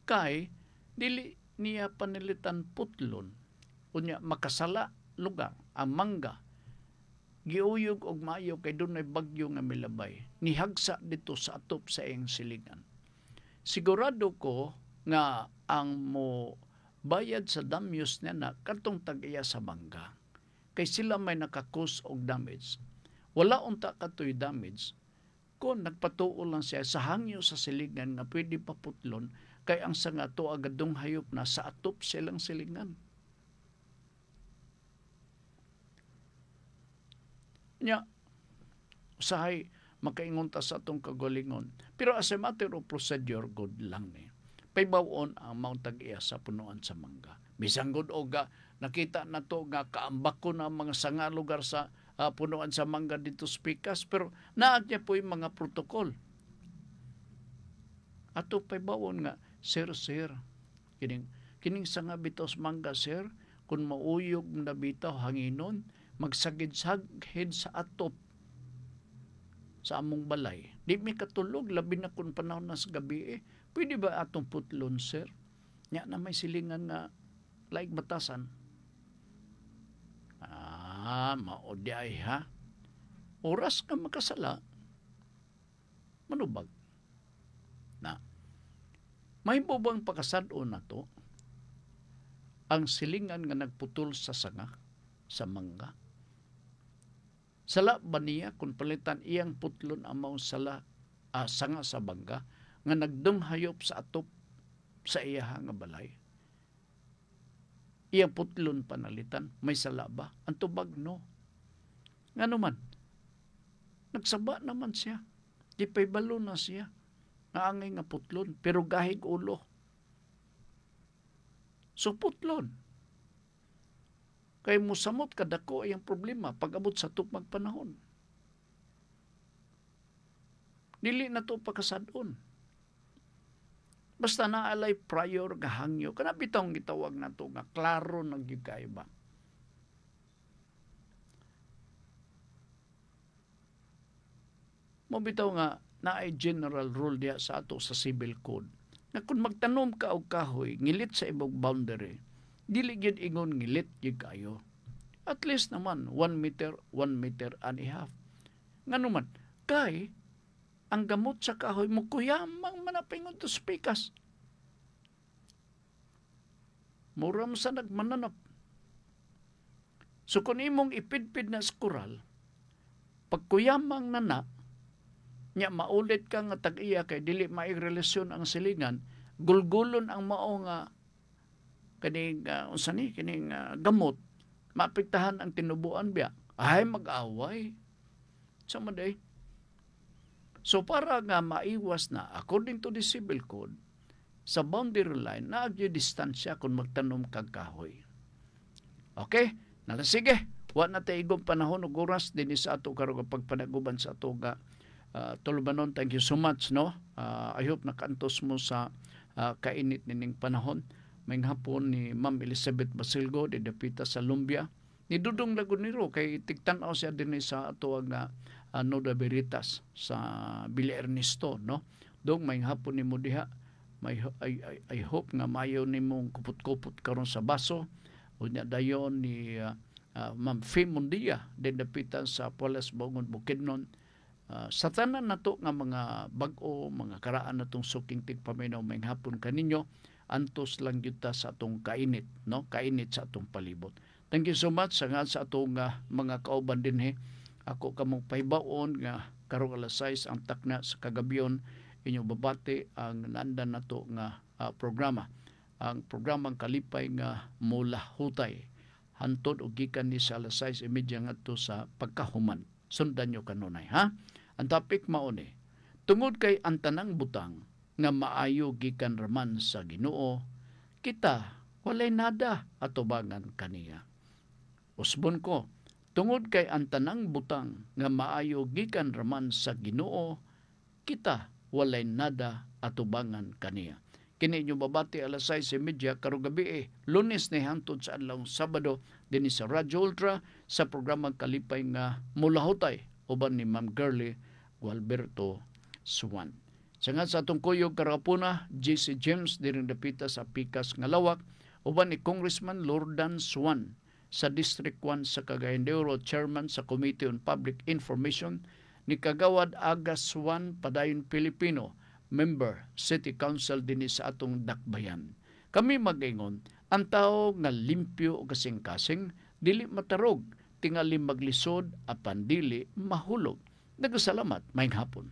Kay dili niya panilitan putlon unya makasala lugar ang mangga giuyog og maayo kay dunay bagyo nga milabay nihagsa dito sa atop sa iyang silingan. Sigurado ko nga ang mo bayad sa damage niya na katong tag-iya sa mangga. Kay sila may nakakos og damage. Wala unta katoy damage kung nagpatuo lang siya sa hangyo sa silingan nga pwede paputlon kay ang sanga to agadong hayop na sa atop silang silingan. Nya, usahay makaingon ta sa atong kagalingon. Pero as a matter of procedure, good lang ni. Paybawon ang mauntag iya sa punuan sa mangga. Bisang good o ga, nakita na to nga kaambak ko na mga sanga lugar sa punuan sa mangga dito sa Pikas, pero naag niya po yung mga protokol. Ato paybawon nga, sir, kining sanga bitos mangga, sir, kung mauyog na bitaw hanginon, magsagid-sagid sa atop sa among balay. Di mi katulog, labi na kung panahon na sa gabi Pwede ba atong putlon, sir? Nya na may silingan nga laig batasan. Maudi ay ha. Oras ka makasala. Manubag. Na. May bubang pakasado na to ang silingan nga nagputol sa sanga, sa mangga. Sala ba niya kung palitan iyang putlon ang maong sanga sa bangga nga nagdunghayop sa atop sa iyaha nga balay? Iyang putlon panalitan, may sala ba? Ang tubag no. Nga naman, nagsaba naman siya. Di pa'y balo na siya. Nga angay nga putlon, pero gahig ulo. So putlon. Kay musamot kadako ay ang problema pag-abot sa tupag panahon. Dili na to pagkasadon. Basta naalay prior gahangyo. Kana bitong gitawag na to nga klaro nagyugay ba. Mabitaw nga naay general rule diya sa ato sa civil code. Na kung magtanom ka og kahoy, ngilit sa ibang boundary, dili gyud ingon ngilit gyud kayo. At least naman 1 meter, 1 meter and a half. Nganuman, kay ang gamot sa kahoy mo kuyamang manapingon to sa pikas. Muram sa nagmananap. So kung imong ipidpid na skural, pag kuyamang nana, nya maulit ka nga tag-iya kay dili mairelasyon ang silingan, gulgulon ang mao nga kining gamot, maapektahan ang tinubuan biya. Ay mag-away. Sama day. So para nga maiwas na, according to the civil code, sa boundary line, naagyo distansya kung magtanom kag kahoy. Okay? Sige. Wa na tayo igong panahon o oras din sa ato karong pagpanaguban sa ato nga tulubanon. Thank you so much. No? I hope nakantos mo sa kainit nining panahon. May hapon ni Ma'am Elizabeth Basilgo, di dapita sa Lumbia. Ni Dudong Laguniro, kay tigtanaw siya din sa ato nga Nuda Veritas sa Villa Ernesto, no? Dong may hapon ni mo diha. I hope nga mayo ni mong kuput-kuput karon sa baso. Unya dayon ni Ma'am Fee Mundia, din dapitan sa Pualas Bangon Bukidnon. Sa tanan nato nga mga bag-o, mga karaan natong suking tigpaminaw may hapon kaninyo, antos lang gyud ta sa atong kainit, no? Kainit sa atong palibot. Thank you so much sa atong mga kauban dinhi. Ako kamong pahibaon nga karong alas 6 ang takna sa kagabion inyo babati ang nandan nato nga programa. Ang programang kalipay nga Mula Hutay. Hantod og gikan ni sa alas 6:30 ngadto sa pagkahuman. Sundan nyo kanunay, ha? Ang topic mao ni, tungod kay ang tanang butang nga maayo gikan raman sa Ginoo, kita walay nada atubangan kaniya. Usbon ko, tungod kay ang tanang butang nga maayo gikan raman sa Ginoo, kita walay nada atubangan kaniya. Kini inyo babati alas 6:30 karong gabi Lunes ni hangtod sa adlawng Sabado dinhi sa Radyo Ultra sa programang kalipay nga Mula Hutay uban ni Ma'am Girlie Gualberto Swan. Sa atong kuyog karapuna, JC James diring dapita sa Pikas nga Lawak uban ni Congressman Lordan Swan sa District 1 sa Cagayan de Oro, Chairman sa Committee on Public Information, ni Kagawad Aga Swan Padayon Pilipino, Member City Council dinhi sa atong Dakbayan. Kami mag-ingon, ang tao nga limpyo o kasing-kasing, dili matarog, tingali maglisod, apan dili mahulog. Nagasalamat, maayong hapon.